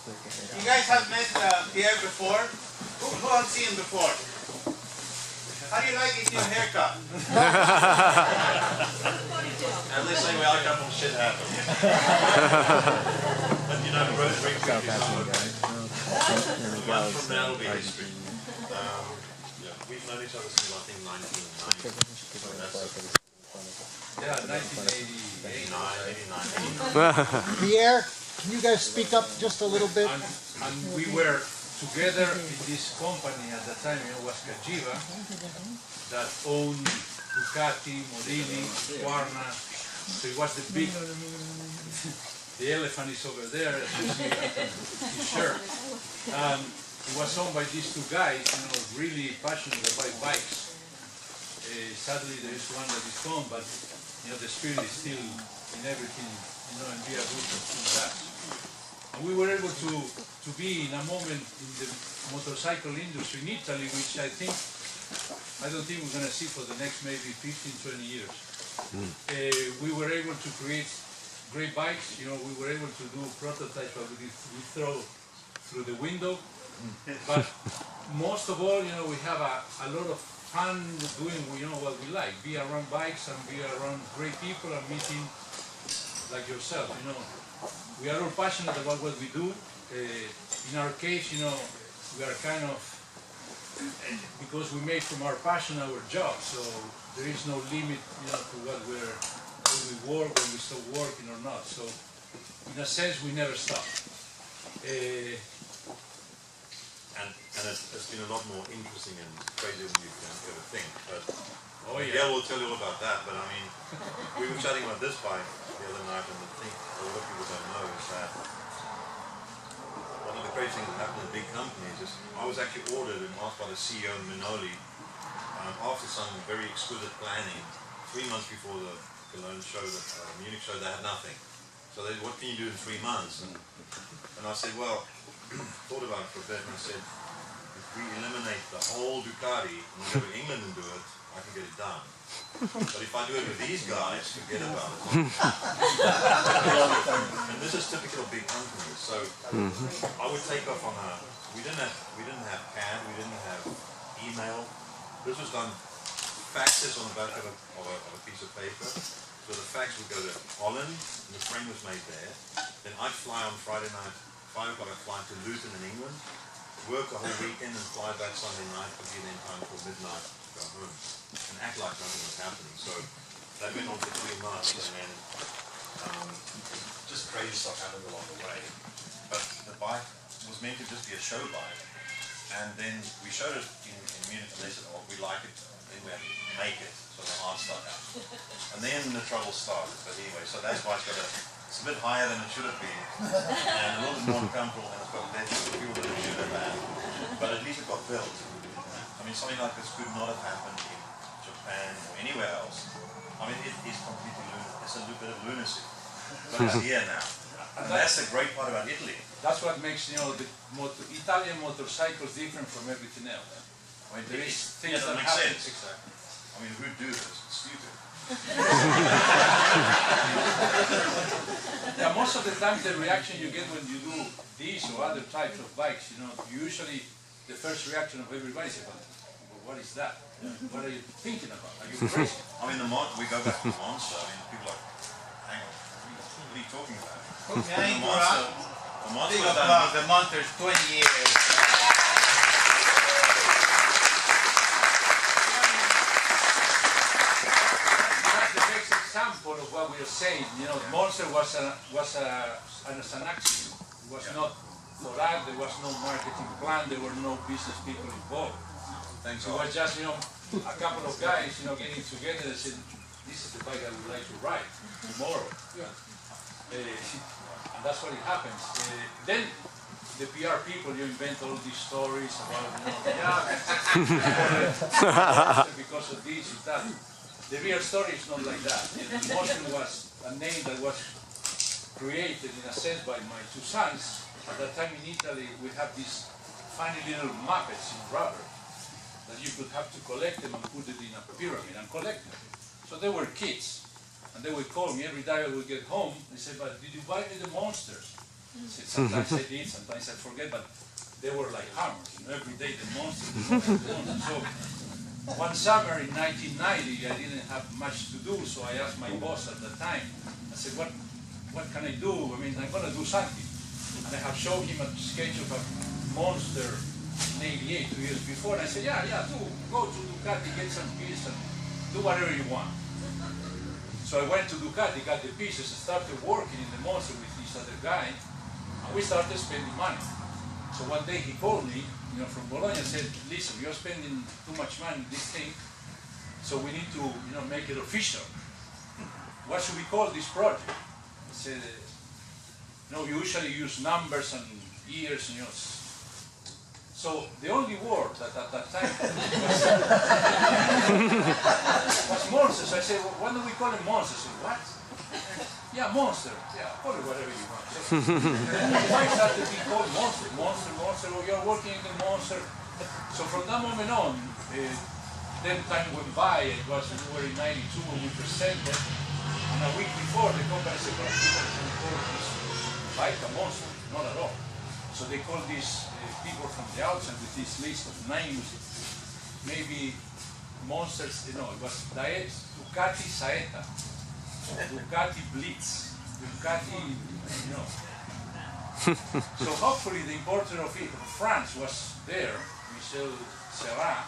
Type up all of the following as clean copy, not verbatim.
You guys have met Pierre before? Who has seen him before? How do you like his new haircut? At least we are a couple of shit happen. But you know, Rose Ring is one from now will be history. We've known each other since I think 1990. Yeah, 1988. 89. Pierre, can you guys speak up just a little bit? And we were together in this company at the time. It was Cagiva that owned Ducati, Morini, Squarna. So it was the big. The elephant is over there, as you see his shirt. It was owned by these two guys, really passionate about bikes. Sadly, there is one that is gone, but the spirit is still in everything, and be a group of that. And we were able to be in a moment in the motorcycle industry in Italy, which I don't think we're going to see for the next maybe 15, 20 years. We were able to create great bikes, we were able to do prototypes that we throw through the window. But most of all, we have a lot of fun doing what we like, be around bikes and be around great people and meeting like yourself. We are all passionate about what we do. In our case, we are kind of, because we made from our passion our job, so there is no limit, to what we work, when we stop working or not. So in a sense, we never stop. And it's been a lot more interesting and crazier than you can ever think. But yeah, we'll tell you all about that. But I mean, we were chatting about this bike the other night, and I think a lot of people don't know is that one of the crazy things that happened in big companies is I was actually ordered and asked by the CEO Minoli after some very exquisite planning 3 months before the Cologne show, the Munich show. They had nothing. So they said, what can you do in 3 months? And I said, well, thought about it for a bit, and I said, if we eliminate the whole Ducati and we go to England and do it, I can get it done. But if I do it with these guys, forget about it. And this is typical of big companies. So I would take off on a. We didn't have CAD, we didn't have email. This was done faxes on the back of a piece of paper. So the fax would go to Holland, and the frame was made there. Then I'd fly on Friday night. 5 o'clock I'd fly to Luton in England, work the whole weekend and fly back Sunday night to be in time for midnight to go home and act like nothing was happening. So that went on for 3 months, and then just crazy stuff happened along the way. But the bike was meant to just be a show bike, and then we showed it in Munich, and they said, oh, we like it, then we have to make it. So the hard stuff happened. And then the trouble started. But anyway, so that's why it's a bit higher than it should have been, and a little bit more uncomfortable, and it's got less fuel than it should have had. But at least it got built. I mean, something like this could not have happened in Japan or anywhere else. I mean, it is completely lunatic. It's a bit of lunacy. But it's here now. And that's the great part about Italy. That's what makes the Italian motorcycles different from everything else. I mean, there is things that makes happen. sense. Exactly. I mean, who'd do this? It's stupid. Yeah, most of the time the reaction you get when you do these or other types of bikes, usually the first reaction of everybody is, well, what is that? What are you thinking about? Are you crazy? I mean, we go back to the Monster. I mean, people are like, hang on, what are you talking about? The Monster's 20 years. Example of what we are saying, Monster was an accident. It was not for that. There was no marketing plan. There were no business people involved. Thanks. It was just a couple of guys getting together and said, this is the bike I would like to ride tomorrow. And that's what it happens. Then the PR people, you invent all these stories about because of this and that. The real story is not like that. Monster was a name that was created in a sense by my two sons. At that time in Italy, we have these funny little Muppets in rubber that you could have to collect them and put it in a pyramid and collect them. So they were kids, and they would call me every day I would get home. They said, "But did you buy me the Monsters?" Sometimes I did, sometimes I forget, but they were like hammers. Every day the monster. So one summer in 1990, I didn't have much to do, so I asked my boss at the time. I said, what can I do? I mean, I'm going to do something. And I have shown him a sketch of a monster in '88, 2 years before. And I said, yeah, go to Ducati, get some pieces, and do whatever you want. So I went to Ducati, got the pieces, and started working in the monster with this other guy, and we started spending money. So one day he called me, from Bologna, and said, listen, you're spending too much money on this thing, so we need to, make it official. What should we call this project? I said, we usually use numbers and years, So the only word that at that time was monsters. I said, why don't we call it monsters? I said, what? Yeah, monster. Yeah, call it whatever you want. Why started to be called monster? Monster, you're working in the monster. So from that moment on, then time went by, we were in '92 when we presented, and a week before the company said, well, people can call this bike a monster. Not at all. So they called these people from the outside with this list of names, maybe monsters, it was Ducati Saeta, Ducati Blitz, Ducati, So hopefully the importer of France was there, Michel Serrat,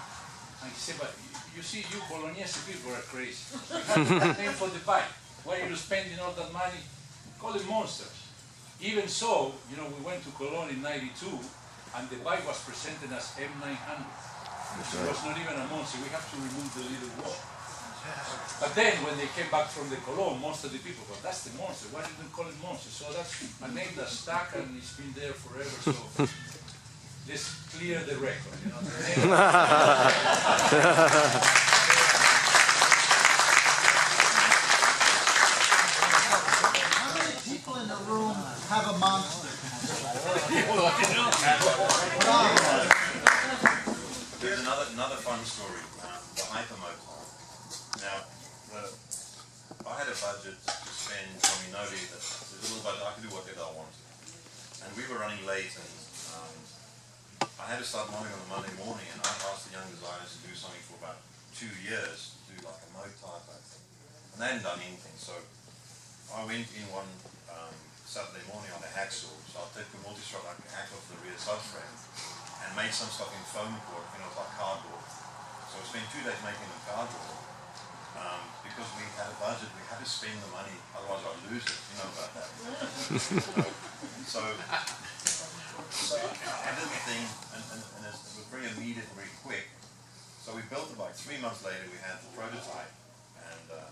and he said, but you see, you Bolognese people are crazy. You have the name for the bike. Why are you spending all that money? Call it monsters. Even so, we went to Cologne in '92, and the bike was presented as M900. It was not even a monster. We have to remove the little wall. But then, when they came back from the Cologne, most of the people go, that's the monster. Why didn't you call it monster? So that's a name that's stuck, and it's been there forever. So let's clear the record. Have a monster. There's another fun story, the hypermotor. Now, I had a budget to spend from Minori, a little budget, I could do whatever I wanted. And we were running late, and I had to start modeling on a Monday morning, and I asked the young designers to do something for about 2 years, to do like a motor type thing. And they hadn't done anything, so I went in one Saturday morning on a hacksaw, so I took the multi-strut, like hack off the rear subframe, and made some stuff in foam core, like cardboard. So I spent 2 days making the cardboard. Because we had a budget, we had to spend the money, otherwise I'd lose it, about that. So I did the thing, and it was very immediate and very quick. So we built the bike. 3 months later, we had the prototype, and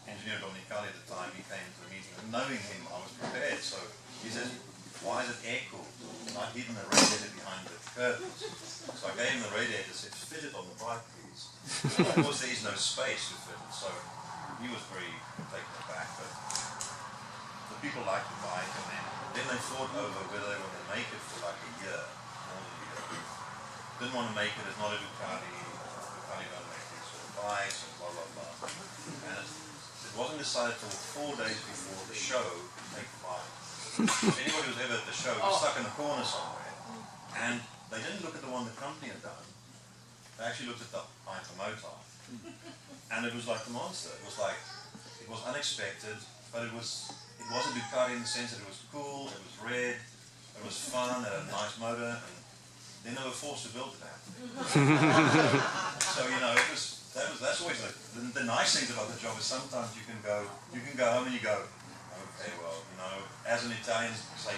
engineer Dominicali at the time, he came to the meeting, and knowing him, I was prepared. So he said, why is it air-cooled? And I'd hidden the radiator behind the curtains. So I gave him the radiator, said, fit it on the bike, please. Of course, there is no space to fit it, so he was very taken aback. But the people liked the bike, and then they thought over whether they were going to make it for like a year, more than a year. Didn't want to make it, it's not a Ducati. Ducati don't make these sort of bikes, and blah, blah, blah. And it wasn't decided till 4 days before the show to make the bike. If anybody was ever at the show, was stuck in a corner somewhere, and they didn't look at the one the company had done. They actually looked at the hypermotor, and it was like the monster. It was unexpected, but it was a Ducati in the sense that it was cool, it was red, it was fun, it had a nice motor, and then they were forced to build it out. So that's always the nice things about the job is sometimes you can go home and you go, okay, well, as an Italian, say.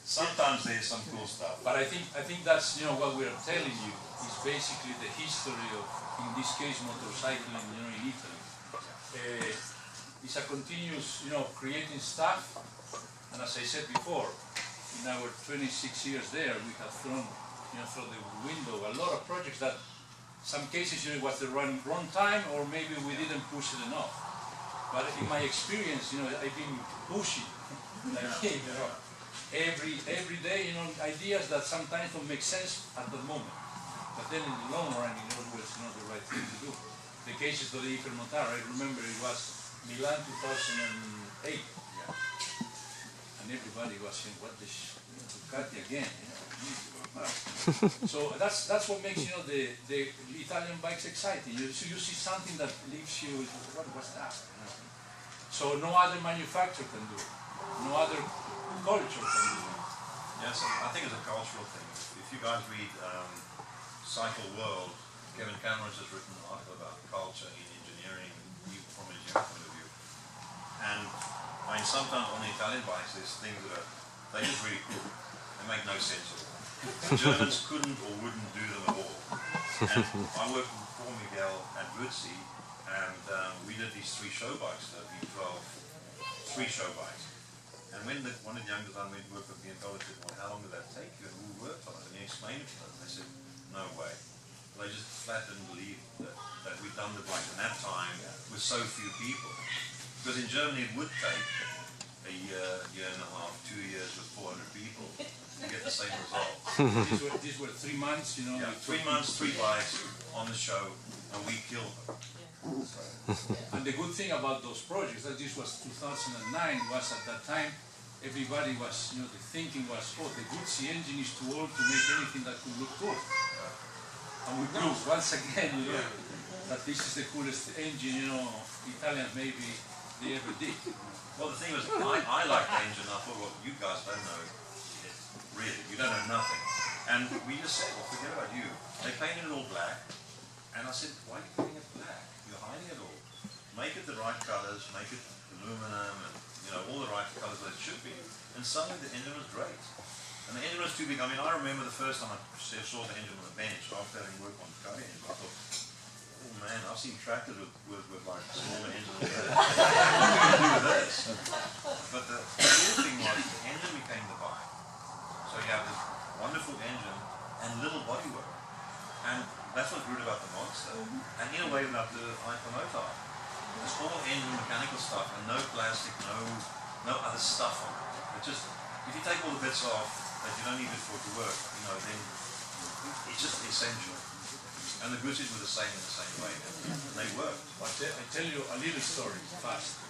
Sometimes there's some cool stuff. But I think that's what we're telling you is basically the history of, in this case, motorcycling in Italy. It's a continuous creating stuff, and as I said before, in our 26 years there, we have thrown through the window a lot of projects that some cases it was the wrong time, or maybe we didn't push it enough. But in my experience, I've been pushing every day, ideas that sometimes don't make sense at the moment, but then in the long run, it was the right thing to do. The cases of the Ipermontaro, I remember it was Milan 2008. And everybody was saying, what the Ducati again? So that's what makes the Italian bikes exciting. You see something that leaves you with, what was that? So no other manufacturer can do it. No other culture can do it. Yes, I think it's a cultural thing. If you guys read Cycle World, Kevin Cameron's has written an article about culture in engineering, from an engineering point of view. And I mean, sometimes on the Italian bikes, there's things that they're just really cool. They make no sense at all. The Germans couldn't or wouldn't do them at all. And I worked for Miguel at Woodsy, and we did these 3 show bikes, the V12, 3 show bikes. And when one of the young designers went to work with me and told us, well, how long did that take you? And we worked on it, and he explained it to them. And they said, no way. They just flat didn't believe that we'd done the bike in that time with so few people. Because in Germany it would take a year and a half, 2 years with 400 people to get the same result. These were 3 months, Yeah, 3 months, 3 bikes on the show, and we killed them. And the good thing about those projects, that this was 2009, was at that time, everybody was, the thinking was, oh, the Guzzi engine is too old to make anything that could look good. And we proved once again, that this is the coolest engine, Italians maybe they ever did. Well, the thing was, I like the engine. I thought, well, you guys don't know it, really. You don't know nothing. And we just said, well, forget about you. They painted it all black. And I said, why are you painting it black? You're hiding it all. Make it the right colors, make it aluminum, and all the right colors that it should be. And suddenly the engine was great. And the engine was too big. I mean, I remember the first time I saw the engine on the bench after having worked on the Ducati engine. I thought, oh man, I've seen tractors with like smaller engines than that. What are we going to do with this? But the cool thing was the engine became the bike. So you have this wonderful engine and little bodywork. And that's what's good about the Monster. And in a way about the Ipermontaro. It's all engine mechanical stuff and no plastic, no other stuff on it. It's just, if you take all the bits off that you don't need it for it to work, then it's just essential. And the Guzzis were the same in the same way. And they worked. I tell you a little story, fast.